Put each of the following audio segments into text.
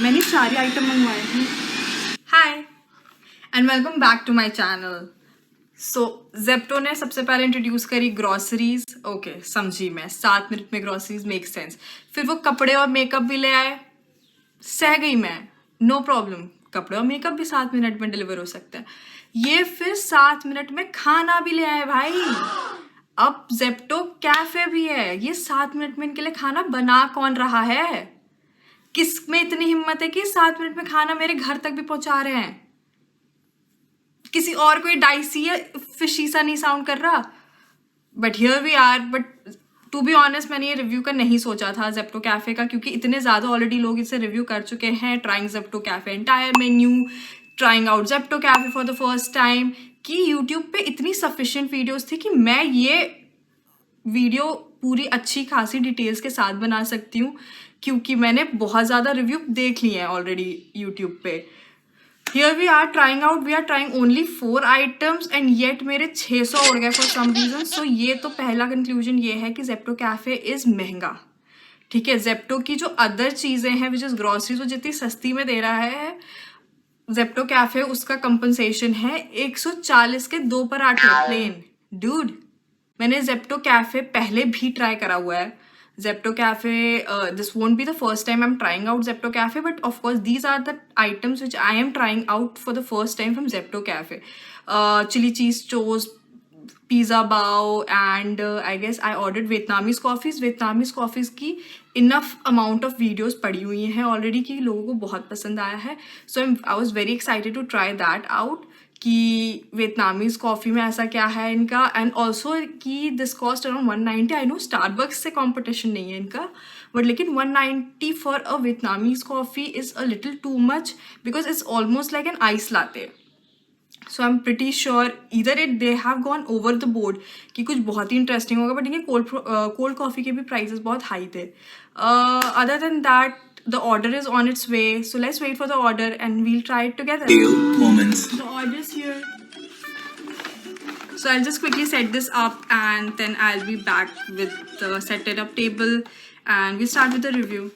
मैंने सारे आइटम मंगवाए हैं। Hi and welcome back to my channel. So Zepto ने सबसे पहले इंट्रोड्यूस करी ग्रॉसरीज। ओके, समझी मैं, 7 मिनट में ग्रॉसरीज मेक सेंस। फिर वो कपड़े और मेकअप भी ले आए, सह गई मैं, नो प्रॉब्लम। कपड़े और मेकअप भी 7 मिनट में डिलीवर हो सकता है। ये फिर 7 मिनट में खाना भी ले आए भाई। अब जेप्टो कैफे भी है। ये 7 मिनट में इनके लिए खाना बना कौन रहा है? किस में इतनी हिम्मत है कि 7 मिनट में खाना मेरे घर तक भी पहुंचा रहे हैं? किसी और कोई डाइसी या फिशी सा नहीं साउंड कर रहा? But here we are. But to be honest, मैंने ये रिव्यू का नहीं सोचा था जेप्टो कैफे का, क्योंकि इतने ज्यादा ऑलरेडी लोग इसे रिव्यू कर चुके हैं। Trying Zepto cafe entire menu, trying out Zepto cafe for the first time, कि यूट्यूब पे इतनी सफिशिएंट वीडियोस थी कि मैं ये वीडियो पूरी अच्छी खासी डिटेल्स के साथ बना सकती हूँ, क्योंकि मैंने बहुत ज़्यादा रिव्यू देख लिए हैं ऑलरेडी यूट्यूब पे। Here we are trying out, we are trying only 4 items and yet मेरे 600 उड़ गए फॉर सम रीजन। सो ये तो पहला कंक्लूजन ये है कि जेप्टो कैफे इज़ महंगा। ठीक है, जेप्टो की जो अदर चीज़ें हैं विच इज़ ग्रॉसरीज, वो जितनी सस्ती में दे रहा है जेप्टो कैफे, उसका कंपनसेशन है 140 के 2 पराठे प्लेन। डूड, मैंने जेप्टो कैफे पहले भी ट्राई करा हुआ है। Zepto cafe, this won't be the first time I am trying out Zepto cafe, but of course these are the items which I am trying out for the first time from Zepto cafe. Chilli cheese toast, pizza bao and I guess I ordered Vietnamese coffees. Vietnamese coffees की enough amount of videos पड़ी हुई हैं already कि लोगों को बहुत पसंद आया है। So I was very excited to try that out कि वियतनामीज कॉफ़ी में ऐसा क्या है इनका, एंड ऑल्सो कि this cost around 190। I know Starbucks से कॉम्पिटिशन नहीं है इनका, बट लेकिन 190 for a Vietnamese coffee is a little too much, because it's almost like an ice latte. So I am pretty sure either it they have gone over the board कि कुछ बहुत ही interesting होगा, but इनके cold coffee के भी prices बहुत high थे। Other than that, the order is on its way, so let's wait for the order and we'll try it together. The order's here. So I'll just quickly set this up and then I'll be back with the set it up table and we'll start with the review.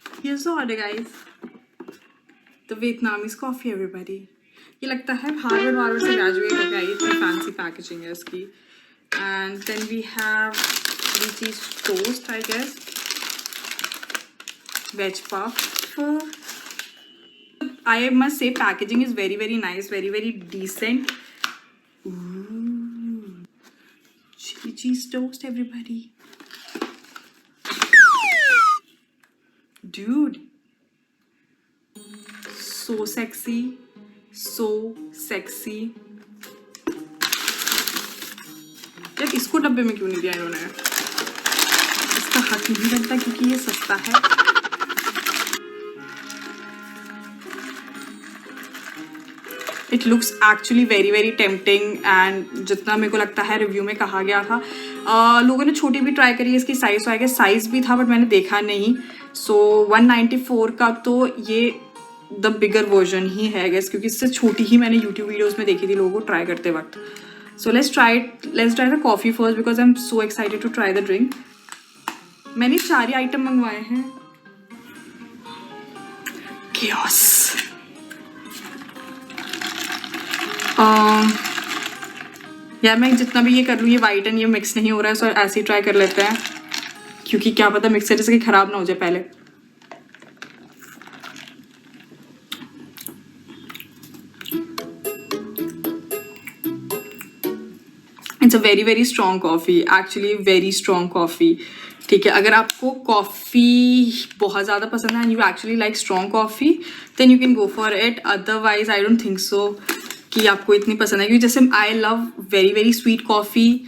Here's the order, guys. The Vietnamese coffee, everybody. ये लगता है Harvard से graduate हो गया, इतनी fancy packaging है इसकी। And then we have three cheese toast, I guess. Veg puff. I must say packaging is very very nice, very very decent. Ooh. Chili cheese toast, everybody. Dude, so sexy, so sexy. यार इसको डब्बे में क्यों नहीं दिया इन्होंने? इसका हक नहीं बनता क्योंकि ये सस्ता है। It looks actually very very tempting and जितना मेरे को लगता है रिव्यू में कहा गया था, लोगों ने छोटी भी ट्राई करी है इसकी साइज़, तो आई गेस साइज़ भी था बट मैंने देखा नहीं। सो 194 का तो ये द बिगर वर्जन ही है आई गेस, क्योंकि इससे छोटी ही मैंने यूट्यूब वीडियोज़ में देखी थी लोगों को ट्राई करते वक्त। So let's try the coffee first because I am so excited to try the drink. मैंने 4 ही आइटम मंगवाए हैं। chaos। यार मैं जितना भी ये कर लूँ, ये वाइट एंड ये मिक्स नहीं हो रहा है, सो ऐसे ही ट्राई कर लेते हैं, क्योंकि क्या पता मिक्सर जैसे कि ख़राब ना हो जाए पहले। It's a very very strong coffee, actually very strong coffee. ठीक है, अगर आपको कॉफ़ी बहुत ज़्यादा पसंद है and you actually like strong coffee, then you can go for it. Otherwise I don't think so कि आपको इतनी पसंद है, क्योंकि जैसे I love very very sweet coffee,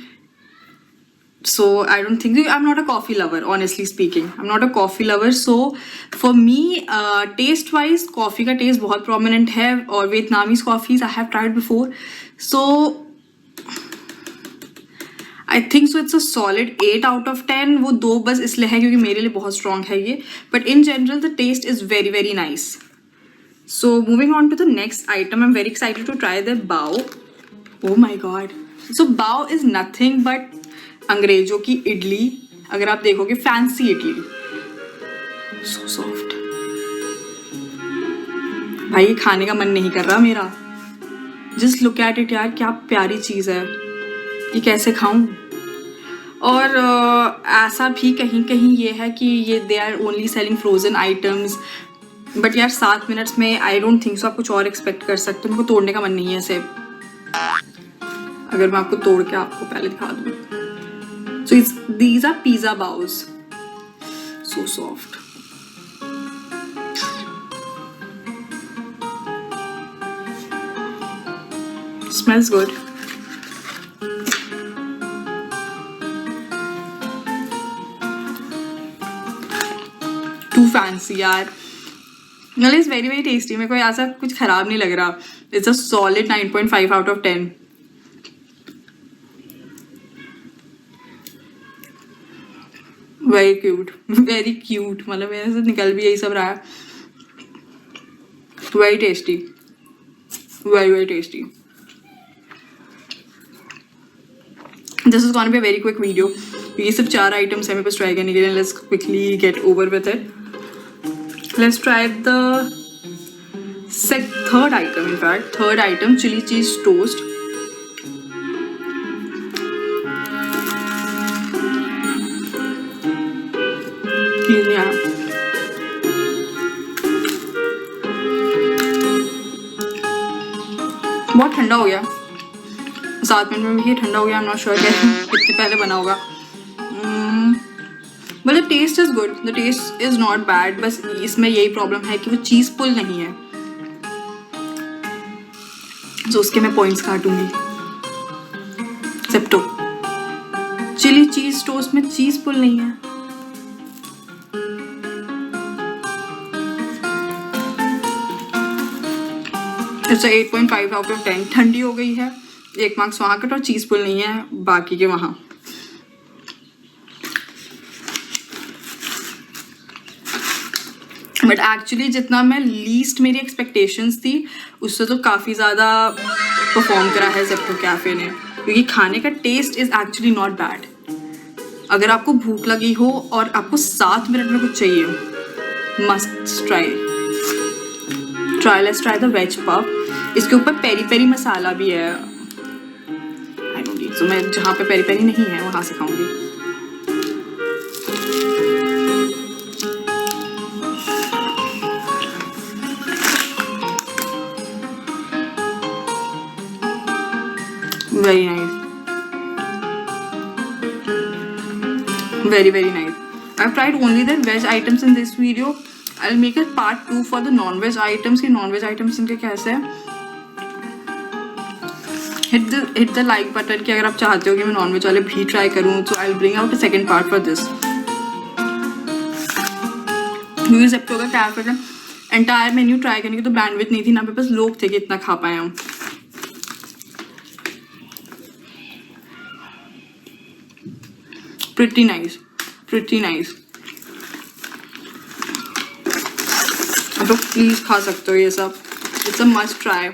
so I don't think I'm not a coffee lover, honestly speaking I'm not a coffee lover, so for me taste wise coffee का taste बहुत prominent है, और Vietnamese coffees I have tried before, so I think so it's a solid 8 out of 10। वो 2 बस इसलिए है क्योंकि मेरे लिए बहुत strong है ये, but in general the taste is very very nice। So moving on to the next item, I'm very excited to try the bao। Oh my god, so bao is nothing but अंग्रेजों की इडली। अगर आप देखोगे fancy idli, so soft. भाई ये खाने का मन नहीं कर रहा मेरा। जस्ट लुक एट इट यार, क्या प्यारी चीज़ है, ये कैसे खाऊं। और ऐसा भी कहीं कहीं ये है कि ये they are only selling frozen items, but यार 7 मिनट्स में आई डोंट थिंक सो आप कुछ और एक्सपेक्ट कर सकते हो। मेरे को तोड़ने का मन नहीं है इसे। अगर मैं आपको तोड़ के आपको पहले दिखा दूँ। So these are pizza bowls, so soft. Smells good. Too fancy यार। मतलब इट्स वेरी वेरी टेस्टी। मेरे को ऐसा कुछ खराब नहीं लग रहा। It's a solid 9.5 out of 10। Very cute, very cute. मतलब मेरे से निकल भी यही सब रहा है। Very tasty, very very tasty. This is gonna be a very quick video. ये सब 4 आइटम्स है मेरे पास ट्राई करने के लिए। Let's quickly get over with it. Let's try the third item. In fact third item, chilli cheese toast. बहुत ठंडा हो गया, 7 मिनट में भी ये ठंडा हो गया। आई एम नॉट श्योर कितने पहले बना होगा। मतलब taste is good, the taste is not bad. बस इसमें यही प्रॉब्लम है कि वो चीज़ पुल नहीं है, तो उसके मैं पॉइंट्स काटूंगी। ज़ेप्टो चिली चीज टोस्ट में चीज़ पुल नहीं है। It's 8.5 out of 10। ठंडी हो गई है, 1 मार्क्स वहाँ कट, और चीज़ पुल नहीं है बाकी के वहाँ। बट एक्चुअली जितना मैं लीस्ट मेरी एक्सपेक्टेशंस थी उससे तो काफ़ी ज़्यादा परफॉर्म करा है ज़ेप्टो कैफ़े ने, क्योंकि खाने का taste is actually not bad. अगर आपको भूख लगी हो और आपको 7 मिनट में कुछ चाहिए, must try. Let's try the ways puff. इसके ऊपर पेरी पेरी मसाला भी है। आई डोंट नीड, सो मैं जहाँ पे पेरी पेरी नहीं है वहाँ से खाऊंगी। Very nice, very nice. I've tried only the veg items in this video. I'll make a part 2 for the non-veg items. कि non-veg items इनके कैसे हैं। Hit the like button कि अगर आप चाहते हो कि मैं non-veg वाले भी ट्राई करूँ, so I'll bring out a second part for this. क्योंकि ज़ेप्टो का कैफे का एंटायर मेन्यू ट्राई करने की तो बैंडविड्थ नहीं थी, ना मेरे पास लोग थे कि इतना खा पाए हम। Pretty nice, pretty nice. तो प्लीज़ खा सकते हो ये सब। It's a must try.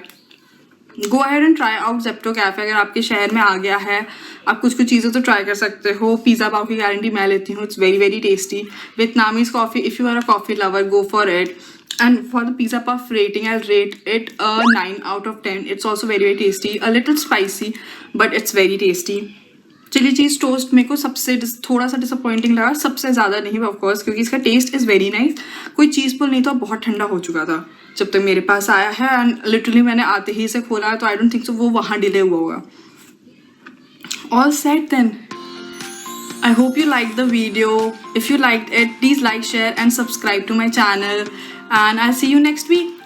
Go ahead and try out Zepto cafe. अगर आपके शहर में आ गया है, आप कुछ चीज़ें तो ट्राई कर सकते हो। पिज़्ज़ा पाव की गारंटी मैं लेती हूँ। It's very very tasty. Vietnamese coffee, if you are a coffee lover, go for it. And for the pizza puff rating, I'll rate it a 9 out of 10. It's also very very tasty, a little spicy, but it's very tasty. Chilli cheese toast मेरे को सबसे थोड़ा सा disappointing लगा, सबसे ज़्यादा नहीं of course, क्योंकि इसका टेस्ट इज़ वेरी नाइस। कोई चीज़ पुल नहीं था, बहुत ठंडा हो चुका था जब तक मेरे पास आया है, एंड लिटरली मैंने आते ही इसे खोला है, तो आई डोंट थिंक सो वो वहाँ डिले हुआ होगा। All set then, I hope you liked the video. If you liked it, please like, share and subscribe to my channel, and I'll see you next week.